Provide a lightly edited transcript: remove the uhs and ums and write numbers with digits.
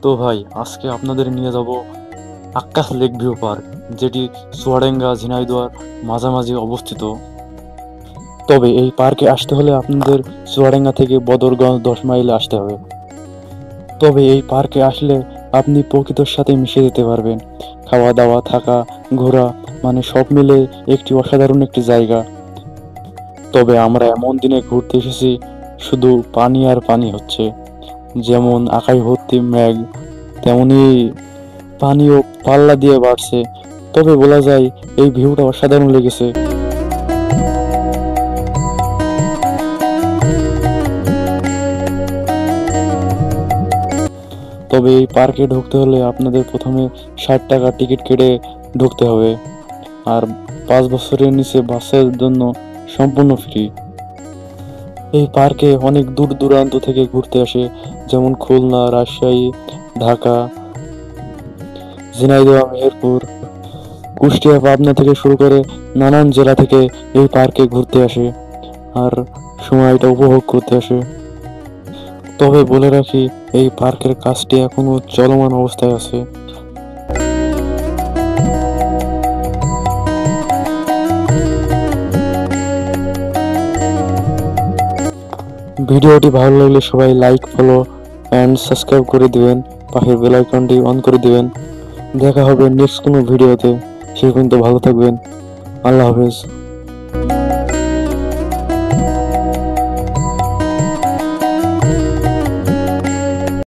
তো ভাই আজকে আপনাদের নিয়ে যাব আক্কাস লেক ভিউ পার্ক, যেটি চুয়াডাঙ্গা ঝিনাইদহের মাঝামাঝি অবস্থিত। তবে এই পার্কে আসতে হলে আপনাদের চুয়াডাঙ্গা থেকে বদরগঞ্জ 10 মাইল আসতে হবে। তবে এই পার্কে আসলে আপনি প্রকৃতির সাথে মিশে যেতে পারবেন। খাওয়া দাওয়া, থাকা, ঘোরা, মানে সব মিলে একটি অসাধারণ একটি জায়গা। তবে আমরা এমন দিনে ঘুরতে এসেছি, শুধু পানি আর পানি হচ্ছে। যেমন আকাশ ভর্তি মেঘ, তেমনি পানিও পাল্লা দিয়ে বাড়ছে। তবে বলা যায় এই ভিউটা অসাধারণ লেগেছে। তবে এই পার্কে ঢুকতে হলে আপনাদের প্রথমে 60 টাকা টিকিট কেটে ঢুকতে হবে। আর 5 বছরের নিচে বাচ্চাদের জন্য সম্পূর্ণ ফ্রি। এই পার্কে অনেক দূর দূরান্ত থেকে ঘুরতে আসে, যেমন খুলনা, রাজশাহী, ঢাকা, ঝিনাইদহ, মেহেরপুর, কুষ্টিয়া, পাবনা থেকে শুরু করে নানান জেলা থেকে এই পার্কে ঘুরতে আসে আর সময়টা উপভোগ করতে আসে। তবে বলে রাখি, এই পার্কের কাজটি এখনো চলমান অবস্থায় আছে। ভিডিওটি ভালো লাগলে সবাই লাইক, ফলো অ্যান্ড সাবস্ক্রাইব করে দিবেন। পাশের বেল আইকনটি অন করে দিবেন। দেখা হবে নেক্সট কোনো ভিডিওতে। সে পর্যন্ত ভালো থাকবেন। আল্লাহ হাফেজ।